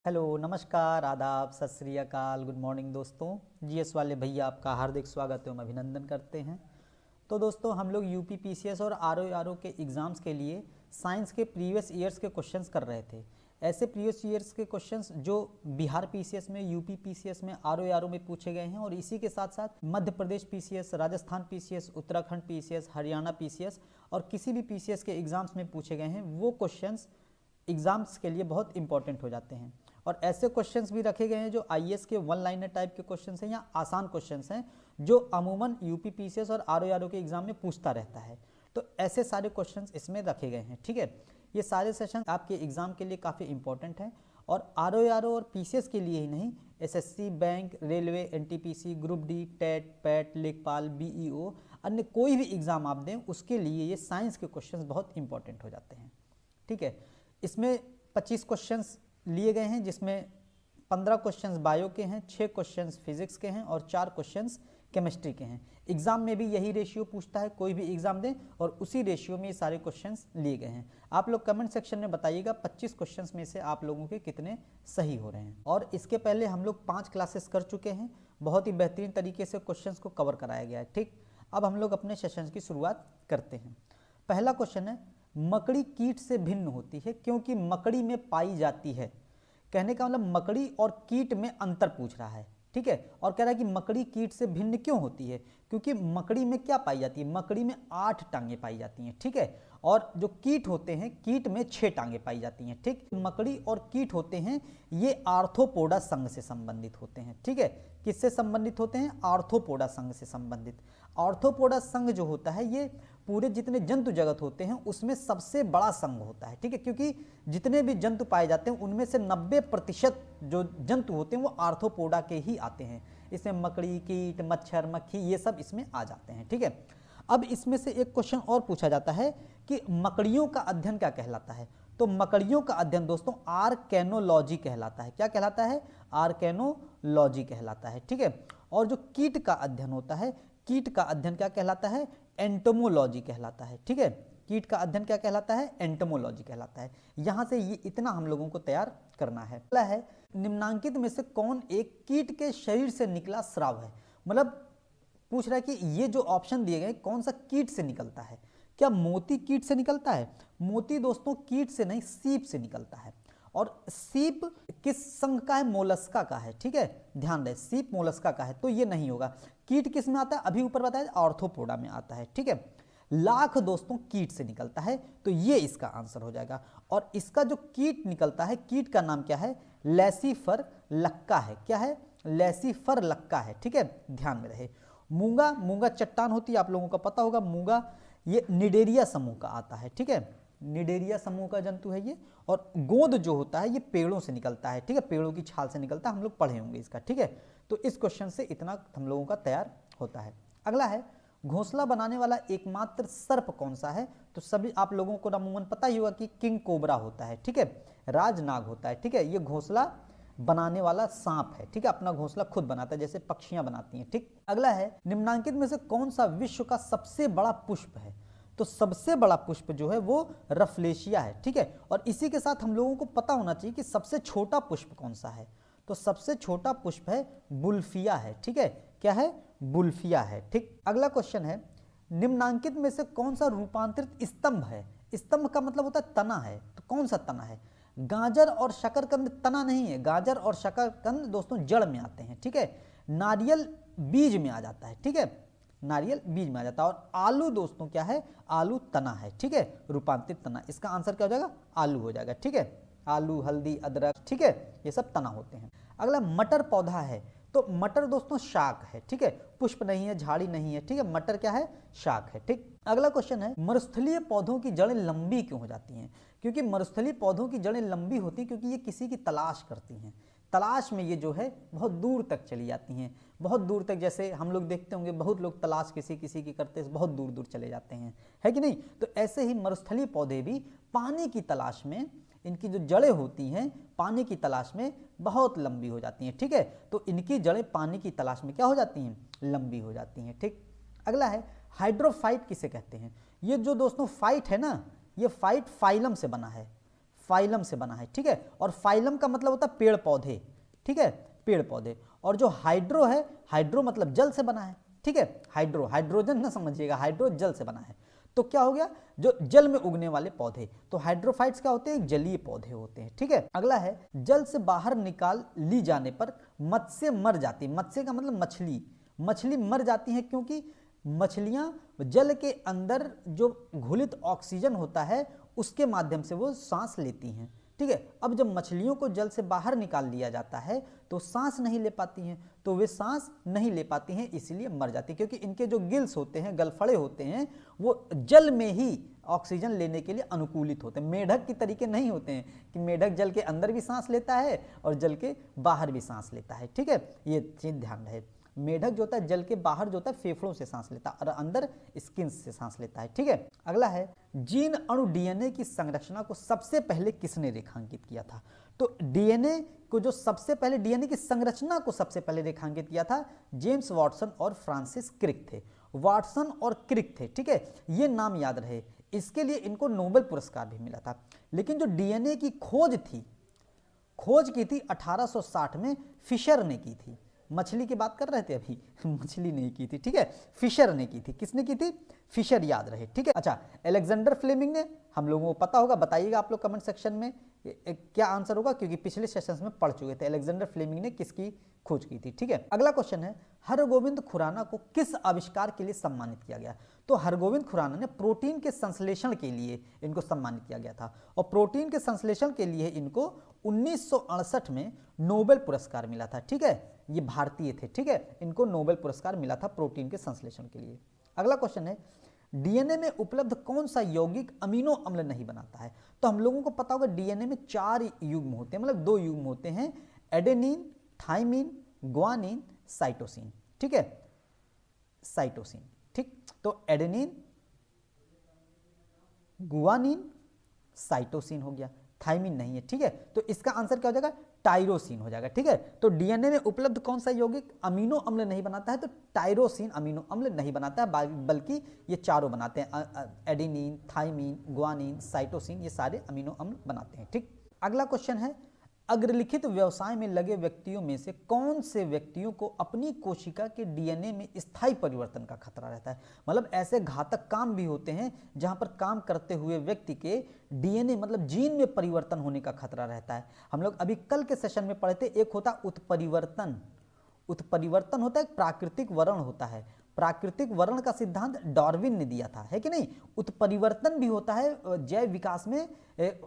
Hello, नमस्कार, आदाब, सत श्री अकाल, गुड मॉर्निंग दोस्तों। जीएस वाले भैया आपका हार्दिक स्वागत एवं अभिनंदन करते हैं। तो दोस्तों हम लोग यूपी पीसीएस और आरओ के एग्ज़ाम्स के लिए साइंस के प्रीवियस ईयर्स के क्वेश्चंस कर रहे थे। ऐसे प्रीवियस ईयर्स के क्वेश्चंस जो बिहार पीसीएस में, यूपी पीसीएस में, आरओ में पूछे गए हैं और इसी के साथ साथ Madhya Pradesh PCS, Rajasthan PCS, Uttarakhand PCS, Haryana PCS और किसी भी पीसीएस के एग्ज़ाम्स में पूछे गए हैं, वो क्वेश्चंस एग्ज़ाम्स के लिए बहुत इंपॉर्टेंट हो जाते हैं। और ऐसे क्वेश्चंस भी रखे गए हैं जो आईएएस के वन लाइनर टाइप के क्वेश्चंस हैं या आसान क्वेश्चंस हैं जो अमूमन यूपी पीसीएस और आरओ के एग्जाम में पूछता रहता है। तो ऐसे सारे क्वेश्चंस इसमें रखे गए हैं। ठीक है, ये सारे सेशन आपके एग्जाम के लिए काफ़ी इंपॉर्टेंट हैं और आरओ और पीसीएस के लिए ही नहीं, SSC, bank, railway, NTPC, group D, TET, PET, लेखपाल, बीईओ, अन्य कोई भी एग्जाम आप दें उसके लिए ये साइंस के क्वेश्चंस बहुत इंपॉर्टेंट हो जाते हैं। ठीक है, इसमें 25 क्वेश्चंस लिए गए हैं जिसमें 15 क्वेश्चंस बायो के हैं, 6 क्वेश्चंस फिजिक्स के हैं और 4 क्वेश्चंस केमिस्ट्री के हैं। एग्जाम में भी यही रेशियो पूछता है, कोई भी एग्जाम दें और उसी रेशियो में ये सारे क्वेश्चंस लिए गए हैं। आप लोग कमेंट सेक्शन में बताइएगा 25 क्वेश्चंस में से आप लोगों के कितने सही हो रहे हैं। और इसके पहले हम लोग 5 क्लासेस कर चुके हैं, बहुत ही बेहतरीन तरीके से क्वेश्चंस को कवर कराया गया है। ठीक, अब हम लोग अपने सेशन की शुरुआत करते हैं। पहला क्वेश्चन है, मकड़ी कीट से भिन्न होती है क्योंकि मकड़ी में पाई जाती है। कहने का मतलब मकड़ी और कीट में अंतर पूछ रहा है। ठीक है, और कह रहा है कि मकड़ी कीट से भिन्न क्यों होती है, क्योंकि मकड़ी में क्या पाई जाती है, मकड़ी में 8 टांगे पाई जाती हैं। ठीक है, और जो कीट होते हैं, कीट में 6 टांगे पाई जाती हैं। ठीक, मकड़ी और कीट होते हैं ये आर्थ्रोपोडा संघ से संबंधित होते हैं। ठीक है, किससे संबंधित होते हैं, आर्थ्रोपोडा संघ से संबंधित। आर्थ्रोपोडा संघ जो होता है ये पूरे जितने जंतु जगत होते हैं उसमें सबसे बड़ा संघ होता है। ठीक है, क्योंकि जितने भी जंतु पाए जाते हैं उनमें से 90% जो जंतु होते हैं वो आर्थ्रोपोडा के ही आते हैं। इसमें मकड़ी, कीट, मच्छर, मक्खी ये सब इसमें आ जाते हैं। ठीक है, अब इसमें से एक क्वेश्चन और पूछा जाता है कि मकड़ियों का अध्ययन क्या कहलाता है। तो मकड़ियों का अध्ययन दोस्तों आर्केनोलॉजी कहलाता है। क्या कहलाता है, आर्केनोलॉजी कहलाता है। ठीक है, और जो कीट का अध्ययन होता है, कीट का अध्ययन क्या कहलाता है, एंटोमोलॉजी कहलाता है। ठीक है, कीट का अध्ययन क्या कहलाता है, एंटोमोलॉजी कहलाता है। यहां से ये इतना हम लोगों को तैयार करना है। पहला है, निम्नांकित में से कौन एक कीट के शरीर से निकला स्राव है। मतलब पूछ रहा है कि ये जो ऑप्शन दिए गए कौन सा कीट से निकलता है। क्या मोती कीट से निकलता है? मोती दोस्तों कीट से नहीं, सीप से निकलता है। और सीप किस संघ का है, मोलस्का का है। ठीक है, ध्यान रहे, सीप मोलस्का का है, तो ये नहीं होगा। कीट किस में आता है, अभी ऊपर बताया आर्थ्रोपोडा में आता है। ठीक है, लाख दोस्तों कीट से निकलता है, तो ये इसका आंसर हो जाएगा। और इसका जो कीट निकलता है, कीट का नाम क्या है, लैसीफर लक्का है। क्या है, लैसीफर लक्का है। ठीक है, ध्यान में रहे। मूंगा, मूंगा चट्टान होती है, आप लोगों का पता होगा। मूंगा ये निडेरिया समूह का आता है। ठीक है, निडेरिया समूह का जंतु है ये। और गोंद जो होता है ये पेड़ों से निकलता है। ठीक है, पेड़ों की छाल से निकलता है, हम लोग पढ़े होंगे इसका। ठीक है, तो इस क्वेश्चन से इतना हम लोगों का तैयार होता है। अगला है, घोंसला बनाने वाला एकमात्र सर्प कौन सा है। तो सभी आप लोगों को अमूमन पता ही होगा कि किंग कोबरा होता है। ठीक है, राजनाग होता है। ठीक है, ये घोंसला बनाने वाला सांप है। ठीक है, अपना घोंसला खुद बनाता है जैसे पक्षियां बनाती हैं। ठीक, अगला है, निम्नांकित में से कौन सा विश्व का सबसे बड़ा पुष्प है। तो सबसे बड़ा पुष्प जो है वो रफलेशिया है। ठीक है, और इसी के साथ हम लोगों को पता होना चाहिए कि सबसे छोटा पुष्प कौन सा है। तो सबसे छोटा पुष्प है बुल्फिया है। ठीक है, क्या है, बुल्फिया है। ठीक, अगला क्वेश्चन है, निम्नांकित में से कौन सा रूपांतरित स्तंभ है। स्तंभ का मतलब होता है तना है, तो कौन सा तना है। गाजर और शकरकंद तना नहीं है, गाजर और शकरकंद दोस्तों जड़ में आते हैं। ठीक है, नारियल बीज में आ जाता है। ठीक है, नारियल बीज में आ जाता है। और आलू दोस्तों क्या है, आलू तना है। ठीक है, रूपांतरित तना, इसका आंसर क्या हो जाएगा, आलू हो जाएगा। ठीक है, आलू, हल्दी, अदरक, ठीक है, ये सब तना होते हैं। अगला मटर पौधा है। तो मटर दोस्तों शाक है। ठीक है, पुष्प नहीं है, झाड़ी नहीं है। ठीक है, मटर क्या है, शाक है। ठीक, अगला क्वेश्चन है, मरुस्थलीय पौधों की जड़ें लंबी क्यों हो जाती हैं। क्योंकि मरुस्थलीय पौधों की जड़ें लंबी होती हैं क्योंकि ये किसी की तलाश करती हैं। तलाश में ये जो है बहुत दूर तक चली जाती हैं, बहुत दूर तक। जैसे हम लोग देखते होंगे बहुत लोग तलाश किसी किसी की करते हैं, बहुत दूर दूर चले जाते हैं, है कि नहीं। तो ऐसे ही मरुस्थलीय पौधे भी पानी की तलाश में, इनकी जो जड़ें होती हैं पानी की तलाश में बहुत लंबी हो जाती हैं। ठीक है, तो इनकी जड़ें पानी की तलाश में क्या हो जाती हैं, लंबी हो जाती हैं। ठीक, अगला है, हाइड्रोफाइट किसे कहते हैं। ये जो दोस्तों फाइट है ना, ये फाइट फाइलम से बना है। फाइलम से बना है, ठीक है। और फाइलम का मतलब होता है पेड़ पौधे, ठीक है, पेड़ पौधे। और जो हाइड्रो है, हाइड्रो मतलब जल से बना है, ठीक है। हाइड्रो, हाइड्रोजन ना समझिएगा, हाइड्रो जल से बना है। तो क्या हो गया, जो जल में उगने वाले पौधे, तो हाइड्रोफाइट्स क्या होते हैं, जलीय पौधे होते हैं, ठीक है। अगला है, जल से बाहर निकाल ली जाने पर मत्स्य मर जाती है। मत्स्य का मतलब मछली, मछली मर जाती है क्योंकि मछलियां जल के अंदर जो घुलित ऑक्सीजन होता है उसके माध्यम से वो सांस लेती हैं, ठीक है। अब जब मछलियों को जल से बाहर निकाल लिया जाता है तो सांस नहीं ले पाती हैं, तो वे सांस नहीं ले पाती हैं, इसीलिए मर जाती है, क्योंकि इनके जो गिल्स होते हैं, गलफड़े होते हैं, वो जल में ही ऑक्सीजन लेने के लिए अनुकूलित होते हैं। मेढक की तरीके नहीं होते हैं कि मेढक जल के अंदर भी सांस लेता है और जल के बाहर भी सांस लेता है, ठीक है, ये चीज ध्यान रहे। मेढक जो होता है जल के बाहर जो होता है फेफड़ों से सांस लेता है और अंदर स्किन से सांस लेता है, ठीक है। अगला है, जीन अणु डीएनए की संरचना को सबसे पहले किसने रेखांकित किया था। तो डीएनए को जो सबसे पहले, डीएनए की संरचना को सबसे पहले रेखांकित किया था जेम्स वाटसन और फ्रांसिस क्रिक थे। वाटसन और क्रिक थे, ठीक है, ये नाम याद रहे। इसके लिए इनको नोबेल पुरस्कार भी मिला था। लेकिन जो डीएनए की खोज थी, खोज की थी 1860 में फिशर ने की थी। मछली की बात कर रहे थे अभी, मछली नहीं की थी, ठीक है, फिशर ने की थी। किसने की थी, फिशर, याद रहे, ठीक है। अच्छा, अलेक्जेंडर फ्लेमिंग ने, हम लोगों को पता होगा, बताइएगा आप लोग कमेंट सेक्शन में क्या आंसर होगा, क्योंकि पिछले सेशंस में पढ़ चुके थे। अलेक्जेंडर फ्लेमिंग ने किसकी खोज की थी, ठीक है। अगला क्वेश्चन है, हरगोविंद खुराना को किस आविष्कार के लिए सम्मानित किया गया। तो हरगोविंद खुराना ने प्रोटीन के संश्लेषण के लिए इनको सम्मानित किया गया था, और प्रोटीन के संश्लेषण के लिए इनको 1968 में नोबेल पुरस्कार मिला था, ठीक है। ये भारतीय थे, ठीक है, इनको नोबेल पुरस्कार मिला था प्रोटीन के संश्लेषण के लिए। अगला क्वेश्चन है, डीएनए में उपलब्ध कौन सा यौगिक अमीनो अम्ल नहीं बनाता है। तो हम लोगों को पता होगा डीएनए में 4 युग्म होते हैं, मतलब 2 युग्म होते हैं, एडेनिन, थाइमिन, ग्वानिन, साइटोसिन, ठीक है, साइटोसिन, ठीक। तो एडेनिन, गुआनिन, साइटोसिन हो गया, थाइमिन नहीं है, ठीक है। तो इसका आंसर क्या हो जाएगा, टायरोसिन हो जाएगा, ठीक है। तो डीएनए में उपलब्ध कौन सा यौगिक अमीनो अम्ल नहीं बनाता है, तो टायरोसिन अमीनो अम्ल नहीं बनाता है, बल्कि ये चारों बनाते हैं, एडेनिन, थाइमिन, गुआनिन, साइटोसिन, ये सारे अमीनो अम्ल बनाते हैं, ठीक। अगला क्वेश्चन है, अग्रलिखित व्यवसाय में लगे व्यक्तियों में से कौन से व्यक्तियों को अपनी कोशिका के डीएनए में स्थायी परिवर्तन का खतरा रहता है। मतलब ऐसे घातक काम भी होते हैं जहां पर काम करते हुए व्यक्ति के डीएनए मतलब जीन में परिवर्तन होने का खतरा रहता है। हम लोग अभी कल के सेशन में पढ़े थे, एक होता उत्परिवर्तन, उत्परिवर्तन होता है, एक प्राकृतिक वर्ण होता है। प्राकृतिक वर्ण का सिद्धांत डार्विन ने दिया था, है कि नहीं। उत्परिवर्तन भी होता है, जैव विकास में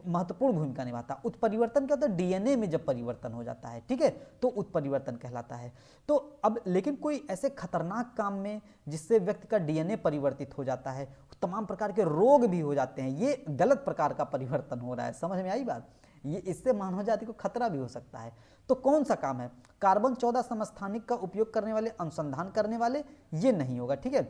महत्वपूर्ण भूमिका निभाता है। उत्परिवर्तन क्या होता है, डीएनए में जब परिवर्तन हो जाता है, ठीक है, तो उत्परिवर्तन कहलाता है। तो अब लेकिन कोई ऐसे खतरनाक काम में जिससे व्यक्ति का डीएनए परिवर्तित हो जाता है, तमाम प्रकार के रोग भी हो जाते हैं, ये गलत प्रकार का परिवर्तन हो रहा है, समझ में आई बात। ये इससे मानव जाति को खतरा भी हो सकता है। तो कौन सा काम है, कार्बन 14 समस्थानिक का उपयोग करने वाले, अनुसंधान करने वाले, ये नहीं होगा, ठीक है।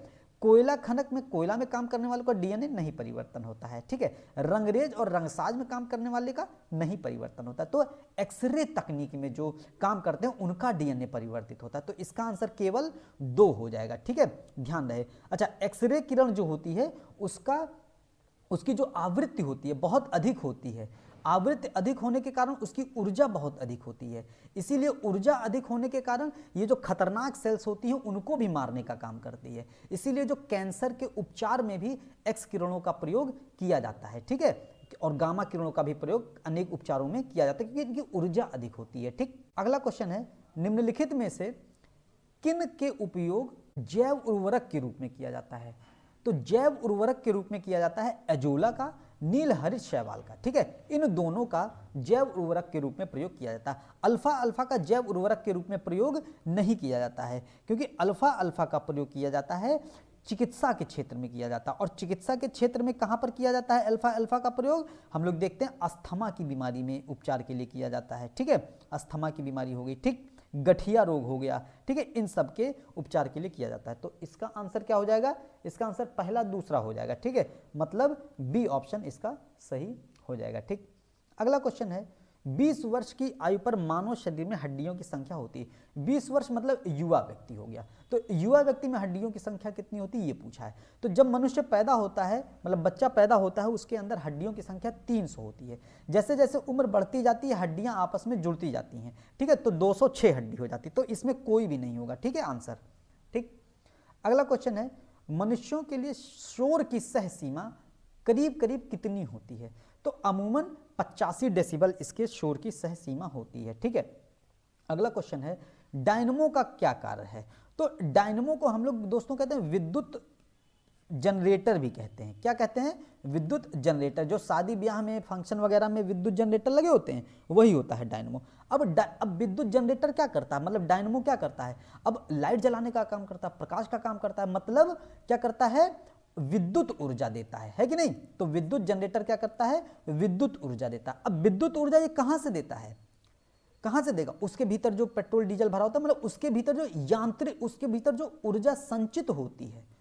कोयला खनक में, कोयला में काम करने वालों का डीएनए नहीं परिवर्तन होता है, ठीक है। रंगरेज और रंगसाज में काम करने वाले का नहीं परिवर्तन होता है। तो एक्सरे तकनीक में जो काम करते हैं उनका डीएनए परिवर्तित होता है। तो इसका आंसर केवल 2 हो जाएगा, ठीक है, ध्यान रहे। अच्छा, एक्सरे किरण जो होती है उसकी जो आवृत्ति होती है बहुत अधिक होती है। आवृत्ति अधिक होने के कारण उसकी ऊर्जा बहुत अधिक होती है, इसीलिए ऊर्जा अधिक होने के कारण ये जो खतरनाक सेल्स होती हैं उनको भी मारने का काम करती है। इसीलिए जो कैंसर के उपचार में भी एक्स किरणों का प्रयोग किया जाता है, ठीक है, और गामा किरणों का भी प्रयोग अनेक उपचारों में किया जाता है क्योंकि इनकी ऊर्जा अधिक होती है, ठीक। अगला क्वेश्चन है, निम्नलिखित में से किन के उपयोग जैव उर्वरक के रूप में किया जाता है। तो जैव उर्वरक के रूप में किया जाता है एजोला का, नील हरित शैवाल का, ठीक है। इन दोनों का जैव उर्वरक के रूप में प्रयोग किया जाता है। अल्फा अल्फा का जैव उर्वरक के रूप में प्रयोग नहीं किया जाता है, क्योंकि अल्फा अल्फा का प्रयोग किया जाता है चिकित्सा के क्षेत्र में किया जाता है। और चिकित्सा के क्षेत्र में कहाँ पर किया जाता है अल्फा अल्फा का प्रयोग, हम लोग देखते हैं अस्थमा की बीमारी में उपचार के लिए किया जाता है, ठीक है। अस्थमा की बीमारी हो गई, ठीक, गठिया रोग हो गया, ठीक है, इन सब के उपचार के लिए किया जाता है। तो इसका आंसर क्या हो जाएगा, इसका आंसर पहला दूसरा हो जाएगा, ठीक है, मतलब बी ऑप्शन इसका सही हो जाएगा, ठीक। अगला क्वेश्चन है, 20 वर्ष की आयु पर मानव शरीर में हड्डियों की संख्या होती है। 20 वर्ष मतलब युवा व्यक्ति हो गया, तो युवा व्यक्ति में हड्डियों की संख्या कितनी होती है ये पूछा है। तो जब मनुष्य पैदा होता है, मतलब बच्चा पैदा होता है, उसके अंदर हड्डियों की संख्या 300 होती है। जैसे जैसे उम्र बढ़ती जाती है हड्डियां आपस में जुड़ती जाती हैं, ठीक है, तो 206 हड्डी हो जाती है। तो इसमें कोई भी नहीं होगा, ठीक है आंसर। ठीक, अगला क्वेश्चन है, मनुष्यों के लिए शोर की सह सीमा करीब करीब कितनी होती है? तो अमूमन 85 डेसिबल इसके शोर की सह सीमा होती है, ठीक है। अगला क्वेश्चन है, डायनमो का क्या कार्य है? तो डायनमो को हम लोग दोस्तों कहते हैं विद्युत जनरेटर भी कहते हैं। क्या कहते हैं? विद्युत जनरेटर। जो शादी ब्याह में, फंक्शन वगैरह में विद्युत जनरेटर लगे होते हैं, वही होता है डायनमो। अब विद्युत जनरेटर क्या करता है, मतलब डायनमो क्या करता है? अब लाइट जलाने का काम करता है, प्रकाश का काम करता है, मतलब क्या करता है? विद्युत ऊर्जा देता है कि नहीं? तो विद्युत जनरेटर क्या करता है? विद्युत ऊर्जा देता है। अब विद्युत ऊर्जा ये कहां से देता है? कहां से देगा? उसके भीतर जो पेट्रोल डीजल भरा होता है, मतलब उसके भीतर जो यांत्रिक, उसके भीतर जो ऊर्जा संचित होती है,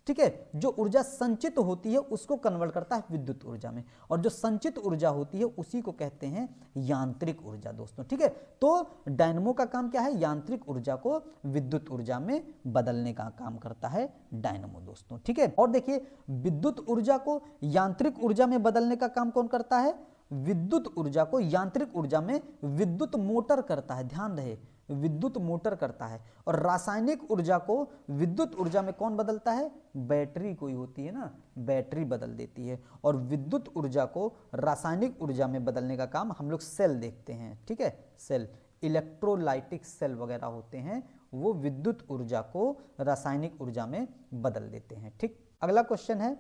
ठीक है, जो ऊर्जा संचित होती है उसको कन्वर्ट करता है विद्युत ऊर्जा में, और जो संचित ऊर्जा होती है उसी को कहते हैं यांत्रिक ऊर्जा दोस्तों, ठीक है। तो डायनमो का काम क्या है? यांत्रिक ऊर्जा को विद्युत ऊर्जा में बदलने का काम करता है डायनमो दोस्तों, ठीक है। और देखिए, विद्युत ऊर्जा को यांत्रिक ऊर्जा में बदलने का काम कौन करता है? विद्युत ऊर्जा को यांत्रिक ऊर्जा में विद्युत मोटर करता है, ध्यान रहे, विद्युत मोटर करता है। और रासायनिक ऊर्जा को विद्युत ऊर्जा में कौन बदलता है? बैटरी कोई होती है ना, बैटरी बदल देती है। और विद्युत ऊर्जा को रासायनिक ऊर्जा में बदलने का काम हम लोग सेल देखते हैं, ठीक है, सेल, इलेक्ट्रोलाइटिक सेल वगैरह होते हैं, वो विद्युत ऊर्जा को रासायनिक ऊर्जा में बदल देते हैं, ठीक। अगला क्वेश्चन है,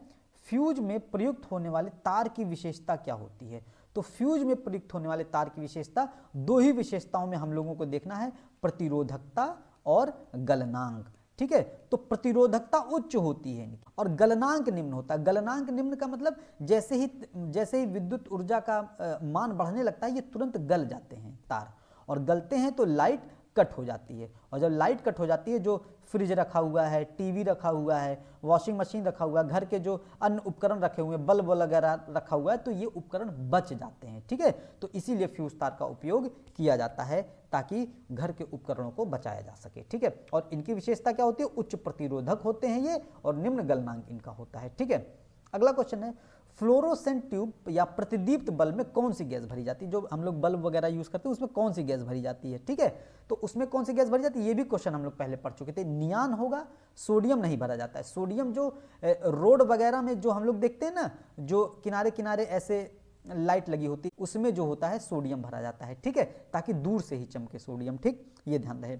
फ्यूज में प्रयुक्त होने वाले तार की विशेषता क्या होती है? तो फ्यूज में प्रयुक्त होने वाले तार की विशेषता, दो ही विशेषताओं में हम लोगों को देखना है, प्रतिरोधकता और गलनांक, ठीक है। तो प्रतिरोधकता उच्च होती है और गलनांक निम्न होता है। गलनांक निम्न का मतलब जैसे ही विद्युत ऊर्जा का मान बढ़ने लगता है ये तुरंत गल जाते हैं तार, और गलते हैं तो लाइट कट हो जाती है। और जब लाइट कट हो जाती है, जो फ्रिज रखा हुआ है, टीवी रखा हुआ है, वॉशिंग मशीन रखा हुआ है, घर के जो अन्य उपकरण रखे हुए हैं, बल्ब वगैरह रखा हुआ है, तो ये उपकरण बच जाते हैं, ठीक है। तो इसीलिए फ्यूज तार का उपयोग किया जाता है ताकि घर के उपकरणों को बचाया जा सके, ठीक है। और इनकी विशेषता क्या होती है? उच्च प्रतिरोधक होते हैं ये, और निम्न गलनांक इनका होता है, ठीक है। अगला क्वेश्चन है, फ्लोरोसेंट ट्यूब या प्रतिदीप्त बल्ब में कौन सी गैस भरी जाती है? जो हम लोग बल्ब वगैरह यूज करते हैं उसमें कौन सी गैस भरी जाती है, ठीक है। तो उसमें कौन सी गैस भरी जाती है ये भी क्वेश्चन हम लोग पहले पढ़ चुके थे। नियान होगा, सोडियम नहीं भरा जाता है। सोडियम जो रोड वगैरह में जो हम लोग देखते हैं ना, जो किनारे किनारे ऐसे लाइट लगी होती है, उसमें जो होता है सोडियम भरा जाता है, ठीक है, ताकि दूर से ही चमके सोडियम, ठीक, ये ध्यान रहे।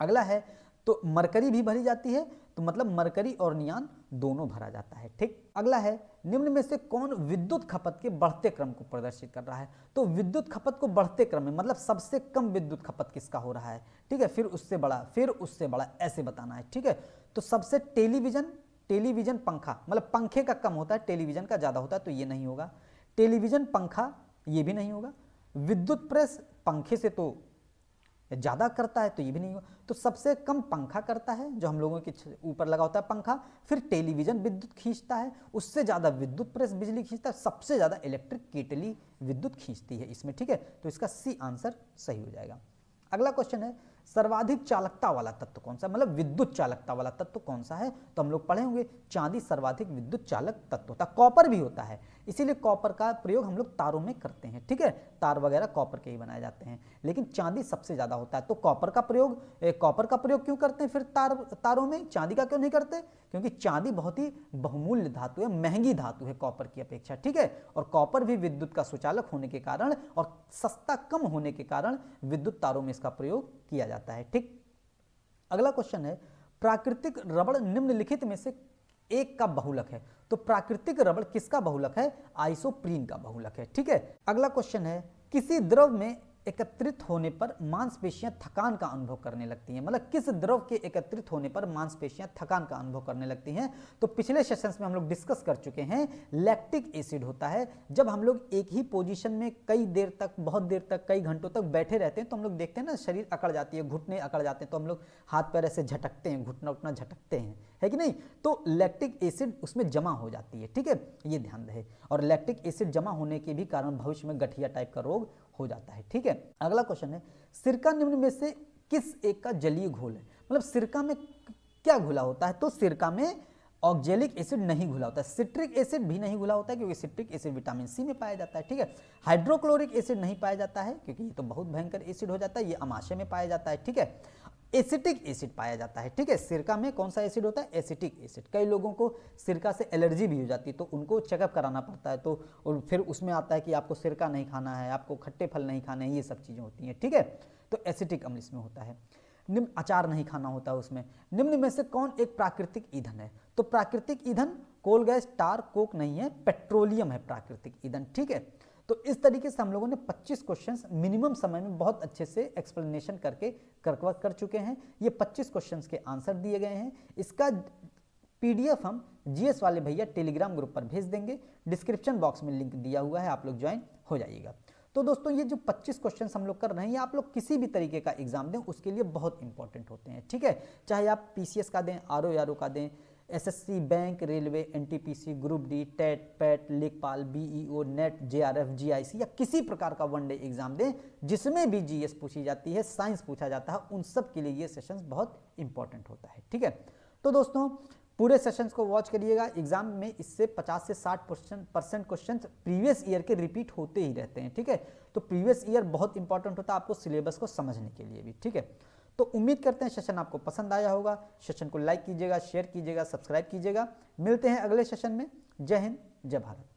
अगला है, तो मरकरी भी भरी जाती है, तो मतलब मरकरी और नियान दोनों भरा जाता है, ठीक। अगला है, निम्न में से कौन विद्युत खपत के बढ़ते क्रम को प्रदर्शित कर रहा है? तो विद्युत खपत को बढ़ते क्रम में मतलब सबसे कम विद्युत खपत किसका हो रहा है, ठीक है, फिर उससे बड़ा, फिर उससे बड़ा, ऐसे बताना है, ठीक है। तो सबसे टेलीविजन पंखा, मतलब पंखे का कम होता है, टेलीविजन का ज्यादा होता है, तो ये नहीं होगा। टेलीविजन पंखा, ये भी नहीं होगा। विद्युत प्रेस पंखे से तो ज्यादा करता है, तो ये भी नहीं होगा। तो सबसे कम पंखा करता है, जो हम लोगों के ऊपर लगा होता है पंखा, फिर टेलीविजन विद्युत खींचता है, उससे ज्यादा विद्युत प्रेस बिजली खींचता है, सबसे ज्यादा इलेक्ट्रिक केटली विद्युत खींचती है इसमें, ठीक है। तो इसका सी आंसर सही हो जाएगा। अगला क्वेश्चन है, सर्वाधिक चालकता वाला तत्व कौन सा, मतलब विद्युत चालकता वाला तत्व कौन सा है? तो हम लोग पढ़े होंगे, चांदी सर्वाधिक विद्युत चालक तत्व होता है। कॉपर भी होता है, इसीलिए कॉपर का प्रयोग हम लोग तारों में करते हैं, ठीक है, तार वगैरह कॉपर के ही बनाए जाते हैं, लेकिन चांदी सबसे ज्यादा होता है। तो कॉपर का प्रयोग क्यों करते हैं फिर तारों में, चांदी का क्यों नहीं करते? क्योंकि चांदी बहुत ही बहुमूल्य धातु है, महंगी धातु है कॉपर की अपेक्षा, ठीक है। और कॉपर भी विद्युत का सुचालक होने के कारण और सस्ता कम होने के कारण विद्युत तारों में इसका प्रयोग किया जाता है, ठीक। अगला क्वेश्चन है, प्राकृतिक रबड़ निम्नलिखित में से एक का बहुलक है? तो प्राकृतिक रबड़ किसका बहुलक है? आइसोप्रीन का बहुलक है, ठीक है। अगला क्वेश्चन है, किसी द्रव में एकत्रित होने पर मांसपेशियां थकान का अनुभव करने लगती हैं, मतलब किस द्रव के एकत्रित होने पर मांसपेशियां थकान का अनुभव करने लगती हैं? तो पिछले सेशंस में हम लोग डिस्कस कर चुके हैं, लैक्टिक एसिड होता है। जब हम लोग एक ही पोजीशन में कई देर तक, बहुत देर तक, कई घंटों तक बैठे रहते हैं, तो हम लोग देखते हैं ना, शरीर अकड़ जाती है, घुटने अकड़ जाते हैं, तो हम लोग हाथ पैर ऐसे झटकते हैं, घुटना उठना झटकते हैं, है कि नहीं? तो लैक्टिक एसिड उसमें जमा हो जाती है, ठीक है, ये ध्यान रहे। और लैक्टिक एसिड जमा होने के भी कारण भविष्य में गठिया टाइप का रोग हो जाता है। ठीक है, अगला क्वेश्चन है, सिरका निम्न में से किस एक का जलीय घोल है? मतलब सिरका में क्या घुला होता है? तो सिरका में ऑक्जेलिक एसिड नहीं घुला होता है, सिट्रिक एसिड भी नहीं घुला होता है क्योंकि सिट्रिक एसिड विटामिन सी में पाया जाता है। ठीक है, हाइड्रोक्लोरिक एसिड नहीं पाया जाता है क्योंकि ये तो बहुत भयंकर एसिड हो जाता है, ये अमाशय में पाया जाता है। ठीक है, एसिटिक एसिड पाया जाता है। ठीक है, सिरका में कौन सा एसिड होता है? Acetic acid. कई लोगों को सिरका से एलर्जी भी हो जाती है तो उनको चेकअप कराना पड़ता है, तो और फिर उसमें आता है कि आपको सिरका नहीं खाना है, आपको खट्टे फल नहीं खाने हैं, ये सब चीज़ें होती हैं। ठीक है, तो एसिटिक अम्ल इसमें होता है। निम्न अचार नहीं खाना होता है उसमें। निम्न में से कौन एक प्राकृतिक ईंधन है? तो प्राकृतिक ईंधन कोल गैस, टार, कोक नहीं है, पेट्रोलियम है प्राकृतिक ईंधन। ठीक है, तो इस तरीके से हम लोगों ने 25 क्वेश्चंस मिनिमम समय में बहुत अच्छे से एक्सप्लेनेशन करके कवर कर चुके हैं। ये 25 क्वेश्चंस के आंसर दिए गए हैं। इसका पीडीएफ हम जीएस वाले भैया टेलीग्राम ग्रुप पर भेज देंगे, डिस्क्रिप्शन बॉक्स में लिंक दिया हुआ है, आप लोग ज्वाइन हो जाइएगा। तो दोस्तों ये जो 25 क्वेश्चंस हम लोग कर रहे हैं, ये आप लोग किसी भी तरीके का एग्जाम दें उसके लिए बहुत इंपॉर्टेंट होते हैं। ठीक है, चाहे आप पीसीएस का दें, आरओ का दें, SSC, bank, railway, NTPC, group D, TET, PET, लेखपाल, बीईओ, नेट, जेआरएफ, जीआईसी या किसी प्रकार का वनडे एग्जाम दें जिसमें भी जीएस पूछी जाती है, साइंस पूछा जाता है, उन सब के लिए ये सेशंस बहुत इंपॉर्टेंट होता है। ठीक है, तो दोस्तों पूरे सेशंस को वॉच करिएगा। एग्जाम में इससे 50 से 60% क्वेश्चन प्रीवियस ईयर के रिपीट होते ही रहते हैं। ठीक है, तो प्रीवियस ईयर बहुत इंपॉर्टेंट होता है आपको सिलेबस को समझने के लिए भी। ठीक है, तो उम्मीद करते हैं सेशन आपको पसंद आया होगा। सेशन को लाइक कीजिएगा, शेयर कीजिएगा, सब्सक्राइब कीजिएगा। मिलते हैं अगले सेशन में। जय हिंद, जय भारत।